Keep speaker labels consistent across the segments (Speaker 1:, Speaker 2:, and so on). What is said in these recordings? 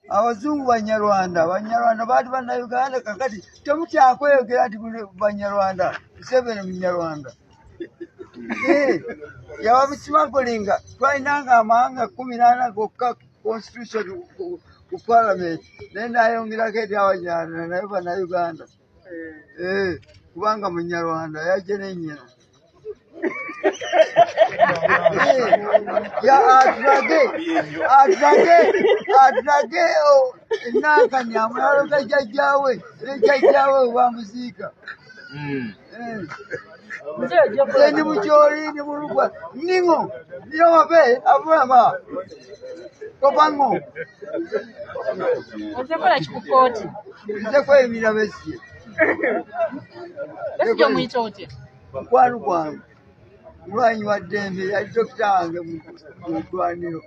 Speaker 1: Abazungu Banyarwanda baali Bannayuganda kakati temukyakweyogera nti Banyarwanda Museveni Munyarwanda. Yabamusimagolinga twalinanga amawanga 18 gokka constitution ku parliament naye nayongerako eri Abanyarwanda naye Bannayuganda kubanga Munyarwanda yajja n'ennyina atrage enankani amulalo ga jjajjaawe ne jjajjaawe bamuziika ndi mukyoli ndi mulugwa ningo niyo wabe avulama kopango
Speaker 2: ozekola kikukooti
Speaker 1: nze kweyimira Besigye
Speaker 2: Besigye omuyita otya
Speaker 1: mukwano gwange mulwanyi wa ddembe yali dokita wange mu ddwaniro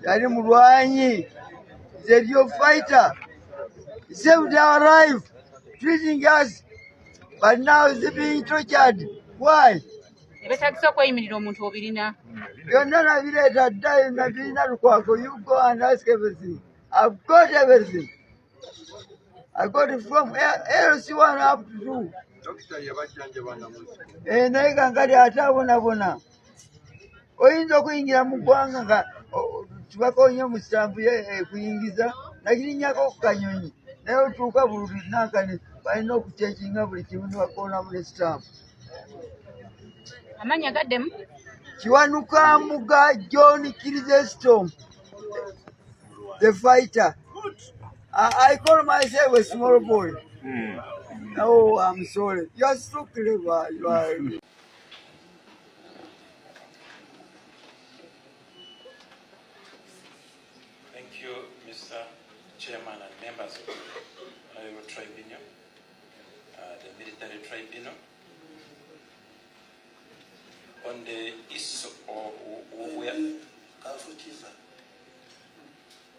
Speaker 1: yali mulwanyi the fighter. He saved our life treating us but now he's being tortured. Why?
Speaker 2: ebetagisa okweyimirira omuntu obirina
Speaker 1: byonna nabireeta ddayo nabirina Lukwago. You go and ask everything. I've got everything. I got it from LC1 up to 2. Naye kankati ate abonabona oyinza okuyingira mu ggwanga nga tubakonye mu sitampu kuyingiza nakirinnyako ku kanyonyi naye otuuka buli nankani balina okucekinga buli kimu ne bakoonamu ne sitampu.
Speaker 2: amannya gaddemu
Speaker 1: Kiwanuka Muga John Kiiza, the fighter. I call myself a small boy. Oh, I'm sorry. You're so clever. You are.
Speaker 3: Thank you, Mr. Chairman and members of the tribunal, the military tribunal. On the issue of where
Speaker 4: Council Kiiza,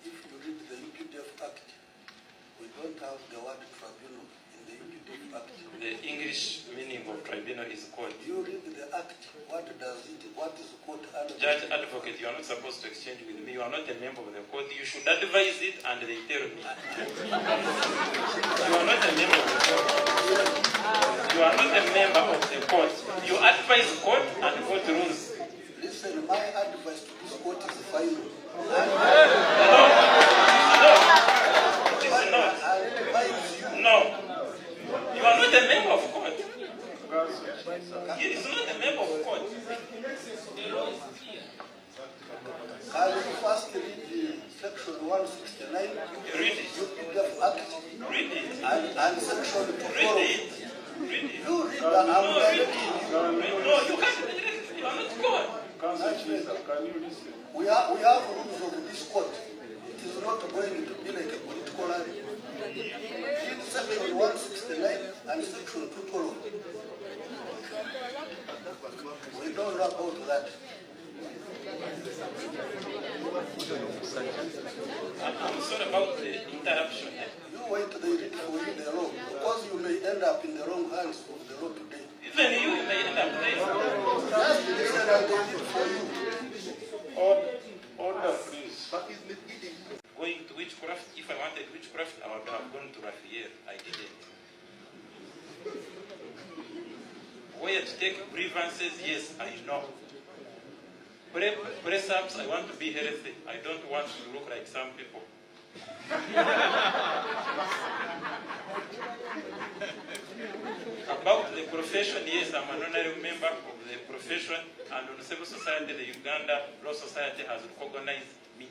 Speaker 4: if you read the UPDF Act, we don't have the word tribunal in the UPDF Act.
Speaker 3: the English meaning of tribunal is court.
Speaker 4: You read the Act, what does it, what is court?
Speaker 3: Judge advocate, you are not supposed to exchange with me. You are not a member of the court. You should advise it and they tell me. You are not a member of the court. You are not a member of the court. You advise court and court rules.
Speaker 4: Listen, my advice to this court is final.
Speaker 3: No. You are not a member of court. He is not a member of court.
Speaker 4: Can you first read section 169?
Speaker 3: Read it.
Speaker 4: UPDF Act.
Speaker 3: Read it.
Speaker 4: And section 2.
Speaker 3: Read it. Read it.
Speaker 4: You read that.
Speaker 3: No, read it. No, you can't read it. You are not court.
Speaker 4: Can you listen? We have rules of this court. It is not going to be like a political rally. In section 169 and section 212. We don't know about that.
Speaker 3: I'm sorry about the interruption.
Speaker 4: You wait till they read for you the law, because you may end up in the wrong hands of the law today.
Speaker 3: Even you may end up there.
Speaker 4: Just listen and they read for you.
Speaker 3: Order, please. Going to witchcraft, if I wanted witchcraft, I would have gone to Raphael. I didn't. Where to take grievances, yes, I know. Press-ups, I want to be healthy. I don't want to look like some people. About the profession, yes, I'm an honorary member of the profession, and on civil society, the Uganda Law Society has recognized me.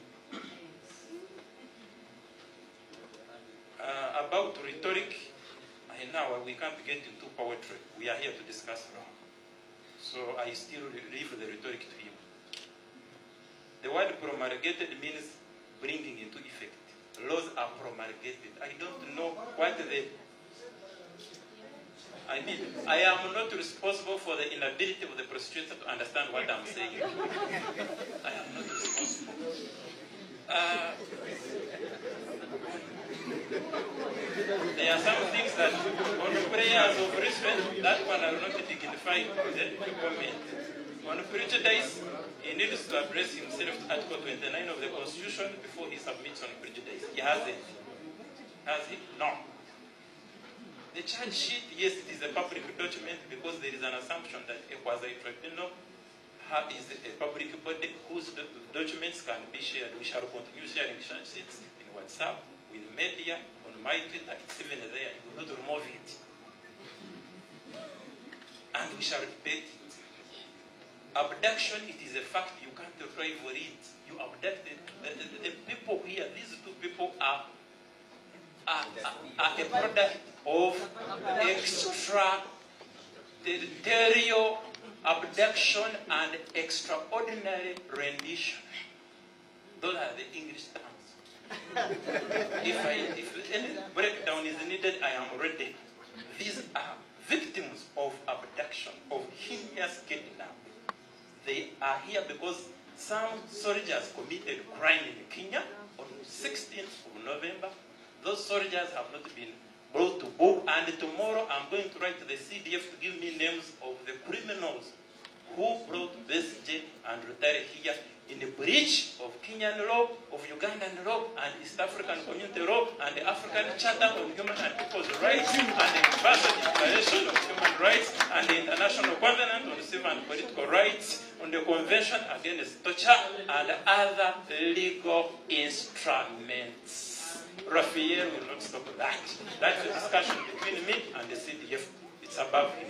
Speaker 3: About rhetoric, now we can't get into poetry. We are here to discuss law. So I still leave the rhetoric to him. The word promulgated means bringing into effect. Laws are promulgated. I don't know what I am not responsible for the inability of the prosecutor to understand what I'm saying. I am not responsible. There are some things that on prayers of restraint, that one are not dignified the comment. On prejudice, he needs to address himself to Article 29 of the Constitution before he submits on prejudice. He hasn't. Has he? No. The charge sheet, yes, it is a public document because there is an assumption that a quasi-tribunal is a public body whose documents can be shared. We shall continue sharing charge sheets in WhatsApp, with media, on my Twitter. It's even there. You will not remove it. And we shall debate it. Abduction, it is a fact. You can't rival it. You abducted. The people here, these two people are a product of extraterritorial abduction and extraordinary rendition. Those are the English terms. If any breakdown is needed, I am ready. These are victims of abduction, of heinous kidnapping. They are here because some soldiers committed crime in Kenya on 16th of November. Those soldiers have not been brought to book, and tomorrow I'm going to write to the CDF to give me names of the criminals who brought besigye and Rotary here in the breach of Kenyan law, of Ugandan law, and East African Community law, and the African Charter on Human and People's Rights, and the Universal Declaration of Human Rights, and the International Covenant on Civil and Political Rights, on the Convention Against Torture, and other legal instruments. Raphael will not stop that. That's a discussion between me and the CDF. It's above him.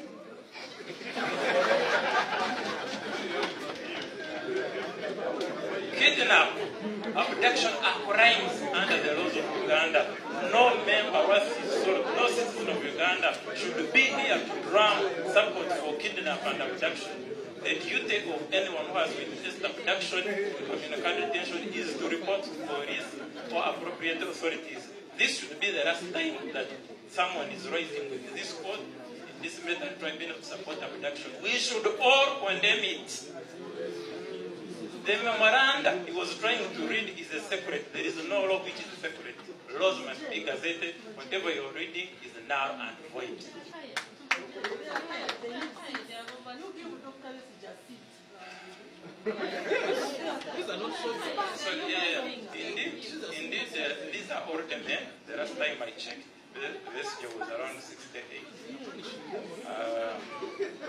Speaker 3: Kidnap, abduction are crimes under the laws of Uganda. No member worth his salt, no citizen of Uganda should be here to drum support for kidnap and abduction. The duty of anyone who has witnessed abduction or in detention is to report to police or appropriate authorities. This should be the last time that someone is raising with this court in this matter tribunal to support abduction. We should all condemn it. The memoranda he was trying to read is a secret. There is no law which is secret. Laws must be gazetted. Whatever you're reading is null and void. So indeed, these are older men. The last time I checked, this year was around 68.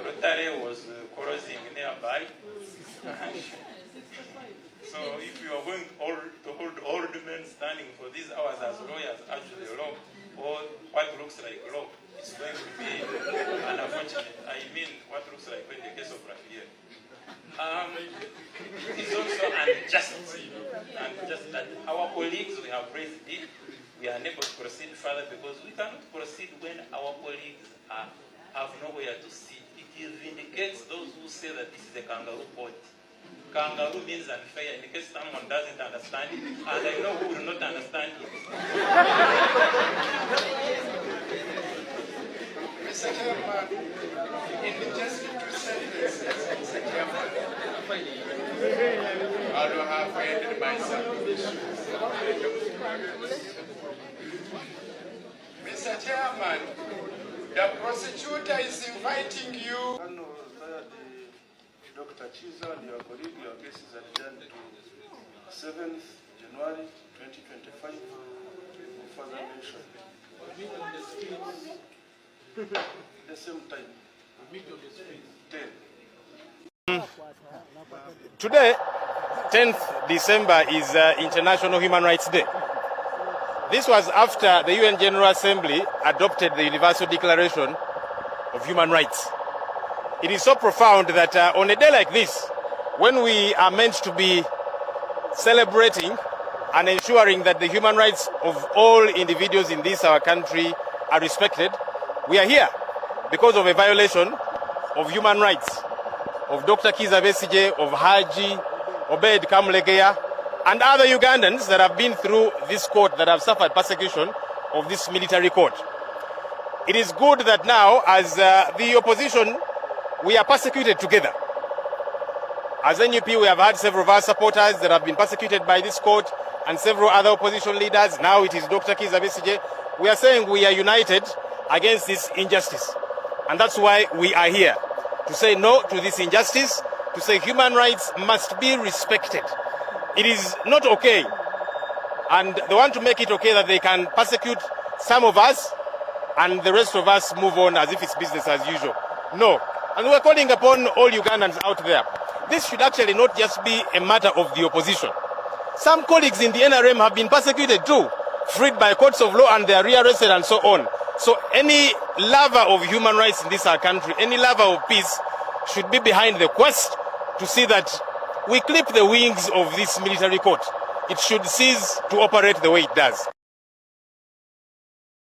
Speaker 3: Rotary was crossing nearby. So if you are going to hold old men standing for these hours as lawyers, actually law, or what looks like law, it's going to be unfortunate. I mean, what looks like in the case of Raphael. It's also unjust. And just that our colleagues, we have raised it, we are unable to proceed further because we cannot proceed when our colleagues have nowhere to sit. It vindicates those who say that this is a kangaroo court. Kangaroo means unfair in case someone doesn't understand it, and I know who will not understand it.
Speaker 5: Mr. Chairman, in just 2 sentences, Mr. Chairman, I don't have ended myself. Mr. Chairman, the prosecutor is inviting you.
Speaker 4: Dr. Kiiza and your colleague, your case is adjourned to 7th January 2025 for further mention. The same time. 10.
Speaker 6: Today, 10th December, is International Human Rights Day. This was after the UN General Assembly adopted the Universal Declaration of Human Rights. It is so profound that on a day like this, when we are meant to be celebrating and ensuring that the human rights of all individuals in this our country are respected, we are here because of a violation of human rights of Dr. Kiiza Besigye, of Haji Obed Kamulegeya, and other Ugandans that have been through this court, that have suffered persecution of this military court. It is good that now, as the opposition, we are persecuted together. As NUP, we have had several of our supporters that have been persecuted by this court and several other opposition leaders. Now it is Dr. Kiiza Besigye. We are saying we are united against this injustice. And that's why we are here, to say no to this injustice, to say human rights must be respected. It is not okay. And they want to make it okay that they can persecute some of us and the rest of us move on as if it's business as usual. No. And we're calling upon all Ugandans out there. This should actually not just be a matter of the opposition. Some colleagues in the NRM have been persecuted too, freed by courts of law and they are rearrested and so on. So any lover of human rights in this country, any lover of peace, should be behind the quest to see that we clip the wings of this military court. It should cease to operate the way it does.